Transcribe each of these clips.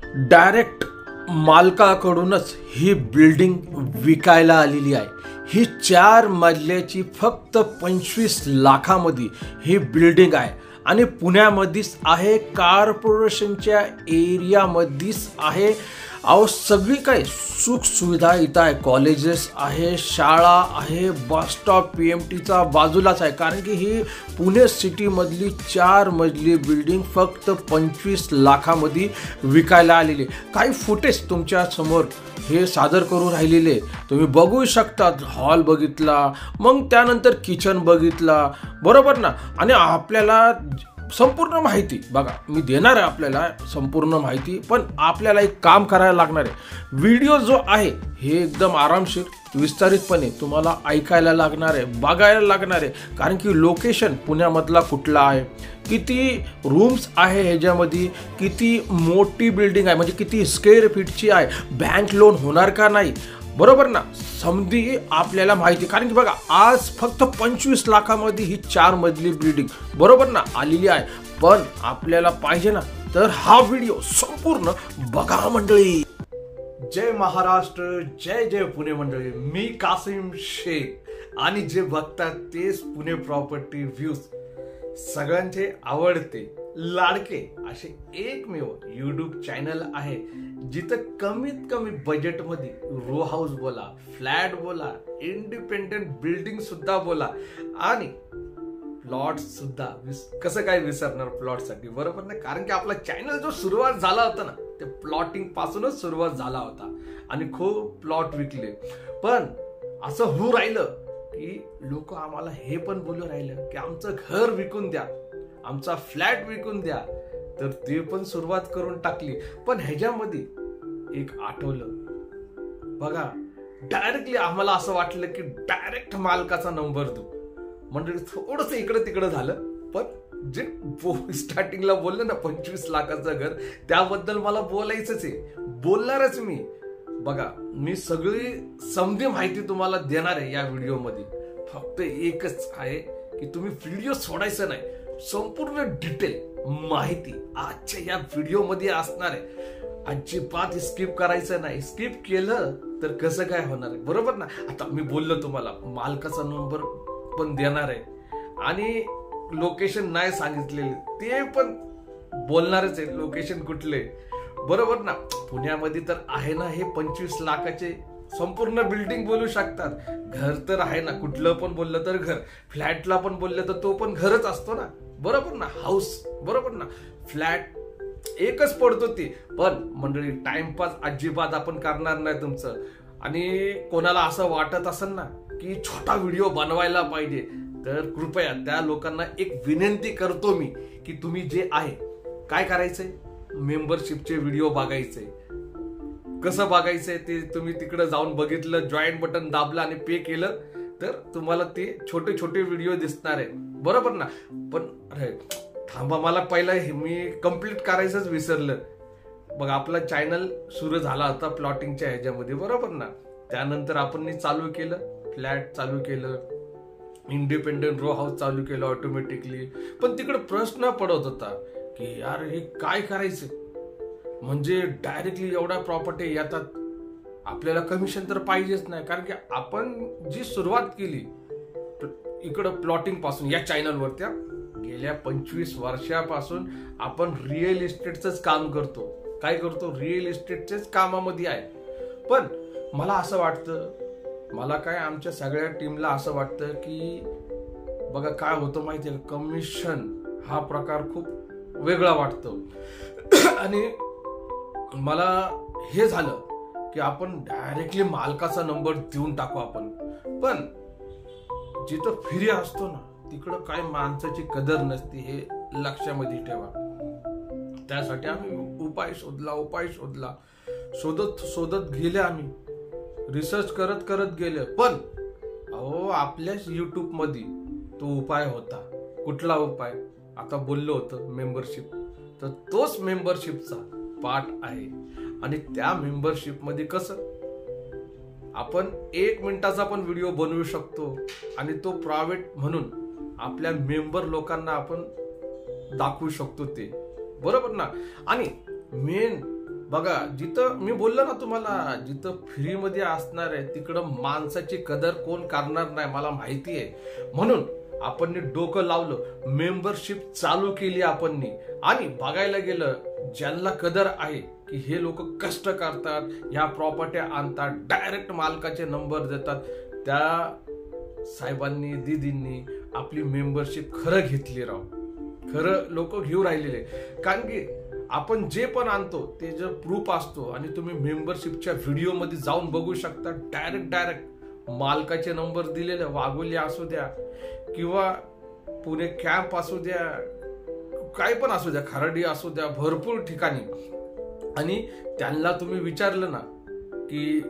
Direct मालकाकडूनच ही building विकायला आलेली आहे। ही 4 मजल्याची फक्त 25 लाखामध्ये ही बिल्डिंग आहे आणि पुण्यामध्येच आहे, कॉर्पोरेशनच्या एरियामध्येच आहे। अहो सगळी काय सुख सुविधा इथं आहे, कॉलेजेस आहे, शाळा आहे, बस स्टॉप PMTचा बाजूलाच आहे। कारण की ही पुणे सिटीमधली 4 मजली बिल्डिंग फक्त 25 लाखामध्ये विकायला आलेली। काही फुटेज तुमच्या समोर हे सादर करून राहिलेले तुम्ही बघू शकता। हॉल बघितला, मग त्यानंतर किचन बघितला, बरोबर ना। आणि आपल्याला संपूर्ण माहिती बघा मी देणार आहे, आपल्याला संपूर्ण माहिती, पण आपल्याला एक काम करायला लागणार आहे। व्हिडिओ जो आहे हे एकदम आरामशीर विस्तारितपणे तुम्हाला ऐकायला लागणार आहे, बघायला लागणार आहे। कारण की लोकेशन पुण्यामधला कुठला आहे, किती रूम्स आहे ह्याच्यामध्ये, किती मोठी बिल्डिंग आहे, म्हणजे किती स्क्वेअर फीटची आहे, बँक लोन होणार का नाही, बरोबर ना, समधी आपल्याला माहिती। कारण की बघा आज फक्त 25 लाखामध्ये ही 4 मजली बिल्डिंग बरोबर ना आलेली आहे। पण आपल्याला पाहिजे ना, तर हा व्हिडिओ संपूर्ण बघा मंडळी। जय महाराष्ट्र, जय जय पुणे मंडळी। मी कासिम शेख आणि जे बघतात तेच पुणे प्रॉपर्टी व्ह्यूज, सगळ्यांचे आवडते लाडके असे एकमेव YouTube चॅनल आहे जिथं कमीत कमी बजेटमध्ये रो हाऊस बोला, फ्लॅट बोला, इंडिपेंडेंट बिल्डिंग सुद्धा बोला आणि प्लॉट सुद्धा। कसं काय विसरणार प्लॉटसाठी, बरोबर ना। कारण की आपला चॅनल जो सुरुवात झाला होता ना, ते प्लॉटिंग पासूनच सुरुवात झाला होता आणि खूप प्लॉट विकले। पण असं होऊ राहिलं की लोक आम्हाला हे पण बोलू राहिलं की आमचं घर विकून द्या, आमचा फ्लॅट विकून द्या, तर ते पण सुरुवात करून टाकली। पण ह्याच्यामध्ये एक आठवलं बघा, डायरेक्टली आम्हाला असं वाटलं की डायरेक्ट मालकाचा नंबर देऊ। म्हणजे थोडंसं इकडं तिकडं झालं, पण जे स्टार्टिंगला बोललं ना 25 लाखाचं घर, त्याबद्दल मला बोलायचंच आहे, बोलणारच मी। बघा मी सगळी समधी माहिती तुम्हाला देणार आहे या व्हिडिओमध्ये। फक्त एकच आहे की तुम्ही व्हिडिओ सोडायचं नाही, संपूर्ण डिटेल माहिती आजच्या या व्हिडिओमध्ये असणार आहे। अजिबात स्किप करायचं नाही, स्किप केलं तर कसं काय होणार आहे, बरोबर ना। आता मी बोललो तुम्हाला मालकाचा नंबर पण देणार आहे आणि लोकेशन नाही सांगितलेले ते पण बोलणारच आहे, लोकेशन कुठले, बरोबर ना। पुण्यामध्ये तर आहे ना हे 25 लाखाचे संपूर्ण बिल्डिंग बोलू शकतात। घर तर आहे ना, कुठलं पण बोललं तर घर, फ्लॅटला पण बोललं तर तो पण घरच असतो ना, बरोबर ना, हाऊस, बरोबर ना। फ्लॅट एकच पडतो ती, पण मंडळी टाइमपास अजिबात आपण करणार नाही तुमचं। आणि कोणाला असं वाटत असेल ना की छोटा व्हिडिओ बनवायला पाहिजे, तर कृपया त्या लोकांना एक विनंती करतो मी की तुम्ही जे आहे काय करायचंय, मेंबरशिपचे व्हिडिओ बघायचे। कसं बघायचंय ते तुम्ही तिकडे जाऊन बघितलं, जॉईन बटन दाबलं आणि पे केलं तर तुम्हाला ते छोटे छोटे व्हिडिओ दिसणार आहे, बरोबर ना। पण अरे थांबा, मला पहिला मी कंप्लीट करायचंच विसरलं। बघा आपला चॅनल सुरू झाला होता प्लॉटिंगच्या ह्याच्यामध्ये, बरोबर ना। त्यानंतर आपण चालू केलं, फ्लॅट चालू केलं, इंडिपेंडेंट रो हाऊस चालू केलं ऑटोमॅटिकली। पण तिकडे प्रश्न पडत होता की यार हे काय करायचं, म्हणजे डायरेक्टली एवढ्या प्रॉपर्टी येतात, आपल्याला कमिशन तर पाहिजेच नाही। कारण की आपण जी सुरुवात केली इकडं प्लॉटिंग पासून या चॅनलवर, त्या गेल्या 25 वर्षापासून आपण रिअल इस्टेटच काम करतो। काय करतो, रिअल इस्टेटच्याच कामामध्ये आहे। पण मला असं वाटतं, मला काय आमच्या सगळ्या टीमला असं वाटतं की बघा काय होतं माहितीये, कमिशन हा प्रकार खूप वेगळा वाटतो। आणि मला हे झालं की आपण डायरेक्टली मालकाचा नंबर देऊन टाकू आपण। पण जिथं फिर्या असतो ना तिकडं काय माणसाची कदर नसते, हे लक्षामध्ये ठेवा। त्यासाठी आम्ही उपाय शोधला, शोधत गेले, आम्ही रिसर्च करत करत गेले। पण अहो आपल्याच YouTube मध्ये तो उपाय होता। कुठला उपाय, आता बोललो होतं मेंबरशिप, तर तोच मेंबरशिपचा पार्ट आहे। आणि त्या मेंबरशिप मध्ये कसं आपण 1 मिनिटाचा पण व्हिडिओ बनवू शकतो आणि तो प्रायव्हेट म्हणून आपल्या मेंबर लोकांना आपण दाखवू शकतो ते, बरोबर ना। आणि मेन बघा, जिथं मी बोललो ना तुम्हाला, जिथं फ्रीमध्ये असणार आहे तिकडं माणसाची कदर कोण करणार नाही, मला माहिती आहे. म्हणून आपण डोकं लावलं, मेंबरशिप चालू केली आपण, आणि बघायला गेलं ज्यांना कदर आहे की हे लोक कष्ट करतात, ह्या प्रॉपर्ट्या आणतात, डायरेक्ट मालकाचे नंबर देतात, त्या साहेबांनी दीदींनी आपली मेंबरशिप खरं घेतली राव. खरं लोक घेऊ राहिलेले. कारण की आपण जे पण आणतो ते जे प्रूफ असतो, आणि तुम्ही मेंबरशिपच्या व्हिडिओ मध्ये जाऊन बघू शकता, डायरेक्ट मालकाचे नंबर दिलेले, वाघोली असू द्या किंवा पुणे कॅम्प असू द्या, काय पण असू द्या, खराडी असू द्या, भरपूर ठिकाणी. आणि त्यांना तुम्ही विचारलं ना की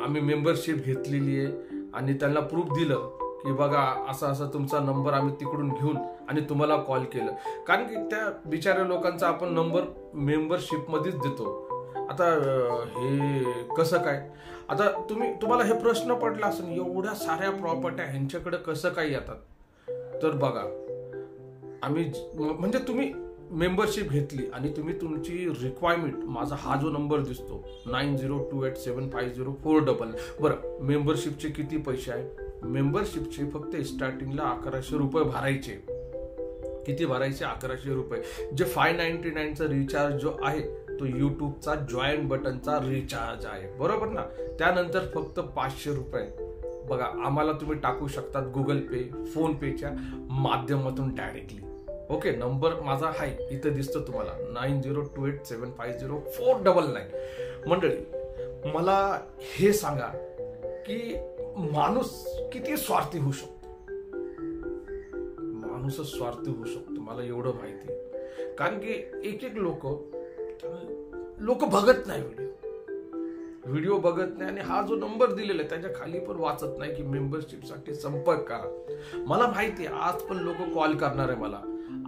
आम्ही मेंबरशिप घेतलेली आहे, आणि त्यांना प्रूफ दिलं की बघा असं असं तुमचा नंबर आम्ही तिकडून घेऊन आणि तुम्हाला कॉल केलं. कारण की त्या बिचाऱ्या लोकांचा आपण नंबर मेंबरशिप मध्येच देतो. आता हे कसं काय? आता तुम्हाला हे प्रश्न पडला असेल, एवढ्या साऱ्या प्रॉपर्ट्या ह्यांच्याकडे कसं काय येतात? तर बघा, आम्ही म्हणजे तुम्ही मेंबरशिप घेतली आणि तुम्ही तुमची रिक्वायरमेंट, माझा हा जो नंबर दिसतो 9028750499, बरं मेंबरशिपचे किती पैसे आहे? मेंबरशिपचे फक्त स्टार्टिंगला 1100 रुपये भरायचे. किती भरायचे? 1100 रुपये. जे 599चा रिचार्ज जो आहे तो युट्यूबचा जॉईन बटनचा रिचार्ज आहे, बरोबर ना? त्यानंतर फक्त 500 रुपये बघा आम्हाला तुम्ही टाकू शकतात गुगल पे, फोन पेच्या माध्यमातून डायरेक्टली. ओके, नंबर माझा आहे इथं दिसतो तुम्हाला 9028750499. मंडळी, मला हे सांगा की माणूस किती स्वार्थी होऊ शकतो? माणूसच स्वार्थी होऊ शकतो, मला एवढं माहिती. कारण की एक एक लोक बघत नाही व्हिडिओ बघत नाही, आणि हा जो नंबर दिलेला आहे त्याच्या खाली पण वाचत नाही की मेंबरशिप साठी संपर्क करा. मला माहिती आहे आज पण लोक कॉल करणार आहे, मला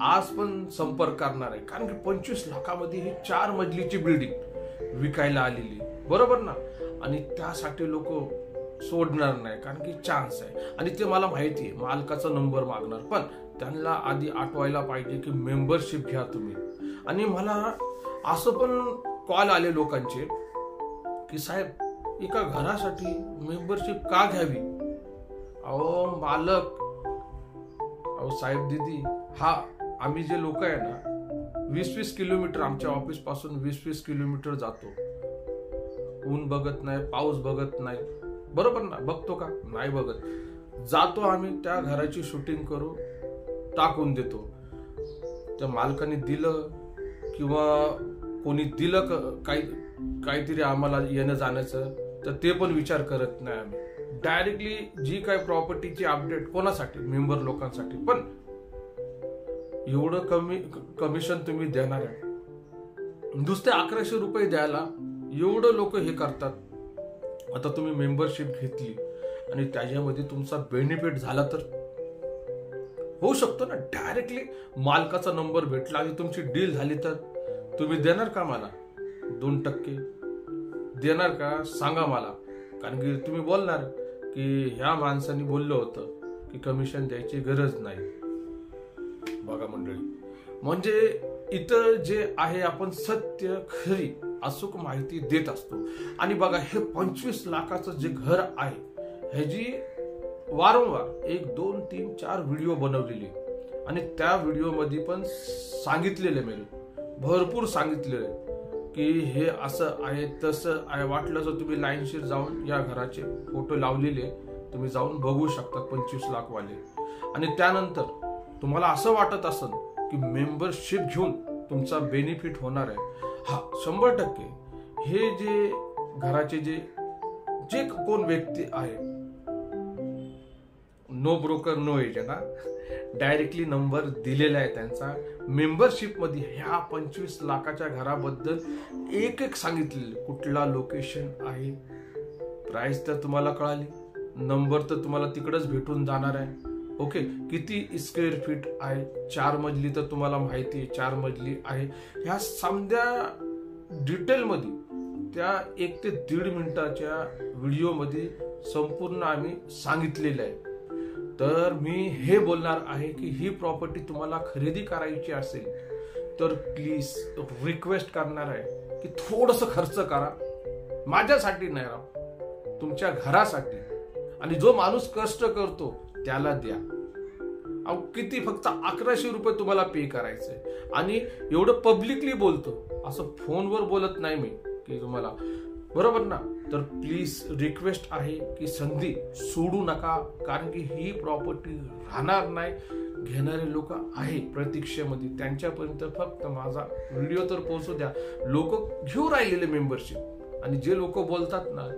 आज पण संपर्क करणार आहे. कारण की 25 लाखामध्ये ही 4 मजलीची बिल्डिंग विकायला आलेली, बरोबर ना? आणि त्यासाठी लोक सोडणार नाही, कारण की चान्स आहे. आणि ते मला माहिती आहे मालकाचा नंबर मागणार, पण त्यांना आधी आठवायला पाहिजे की मेंबरशिप घ्या तुम्ही. आणि मला असं पण कॉल आले लोकांचे की साहेब, एका घरासाठी मेंबरशिप का घ्यावी? अहो मालक, अहो साहेब दीदी, हा आम्ही जे लोक आहे ना 20-20 किलोमीटर आमच्या ऑफिस पासून 20-20 किलोमीटर जातो. ऊन बघत नाही, पाऊस बघत नाही, बरोबर ना? बघतो का? नाही बघत. जातो आम्ही, त्या घराची शूटिंग करू, टाकून देतो. त्या मालकाने दिलं किंवा कोणी दिलं काहीतरी आम्हाला येणं जाण्याचं, तर ते पण विचार करत नाही आम्ही. डायरेक्टली जी काय प्रॉपर्टीची अपडेट कोणासाठी? मेंबर लोकांसाठी. पण एवढं कमिशन तुम्ही देणार आहे? नुसते 1100 रुपये द्यायला एवढं लोक हे करतात. आता तुम्ही मेंबरशिप घेतली आणि त्याच्यामध्ये तुमचा बेनिफिट झाला तर होऊ शकतो ना. डायरेक्टली मालकाचा नंबर भेटला आणि तुमची डील झाली तर तुम्ही देणार का? मला 2% देणार का? सांगा मला. कारण की तुम्ही बोलणार की ह्या माणसाने बोललं होतं की कमिशन द्यायची गरज नाही. बघा मंडळी, म्हणजे इथं जे आहे आपण सत्य, खरी, अचूक माहिती देत असतो. आणि बघा, हे 25 लाखाचं जे घर आहे ह्याची वारंवार 1, 2, 3, 4 व्हिडिओ बनवलेले, आणि त्या व्हिडिओ मध्ये पण सांगितलेले, मी भरपूर सांगितलेले की हे असं आहे, तसं आहे. वाटलं तर तुम्ही लाईनशीर जाऊन या घराचे फोटो लावलेले तुम्ही जाऊन बघू शकता, 25 लाख वाले. आणि त्यानंतर तुम्हाला असं वाटत असेल की मेंबरशिप घेऊन तुमचा बेनिफिट होणार आहे, हा 100%. हे जे घराचे जे कोण व्यक्ती आहे, no broker no agent, directly number दिलेला आहे त्यांचा. मेंबरशिप मध्ये ह्या 25 लाखाच्या घराबद्दल एक सांगितलेलं, कुठला लोकेशन आहे, प्राइस तर तुम्हाला कळाली, नंबर तर तुम्हाला तिकडच भेटून जाणार आहे. ओके, किती स्क्वेअर फीट आहे, 4 मजली तर तुम्हाला माहिती आहे 4 मजली आहे. ह्या समध्या डिटेल मध्ये त्या 1 ते 1.5 मिनिटाच्या व्हिडिओ मध्ये संपूर्ण आम्ही सांगितलेलं आहे. तर मी हे बोलणार आहे की ही प्रॉपर्टी तुम्हाला खरेदी करायची असेल तर प्लीज रिक्वेस्ट करणार आहे की थोडंसं खर्च करा, माझ्यासाठी नाही राव, तुमच्या घरासाठी, आणि जो माणूस कष्ट करतो त्याला द्या. अहो किती, फक्त 1100 रुपये तुम्हाला पे करायचंय. आणि एवढं पब्लिकली बोलतो, असं फोनवर बोलत नाही मी की तुम्हाला, बरोबर ना. तर प्लीज रिक्वेस्ट आहे की संधी सोडू नका, कारण की ही प्रॉपर्टी राहणार नाही. घेणारे लोक आहे प्रतीक्षेमध्ये, त्यांच्यापर्यंत फक्त माझा व्हिडिओ तर पोहोचू द्या. लोक घेऊ राहिलेले मेंबरशिप, आणि जे लोक बोलतात ना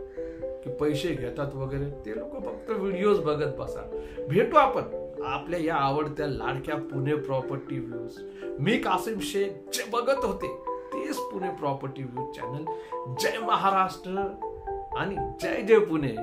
की पैसे घेतात वगैरे, ते लोक फक्त व्हिडिओज बघत बसा. भेटू आपण आपल्या या आवडत्या लाडक्या पुणे प्रॉपर्टी व्ह्यूज. मी कासिम शेख, जे बघत होते तेच पुणे प्रॉपर्टी व्ह्यूज चॅनल. जय महाराष्ट्र आणि जय जय पुणे.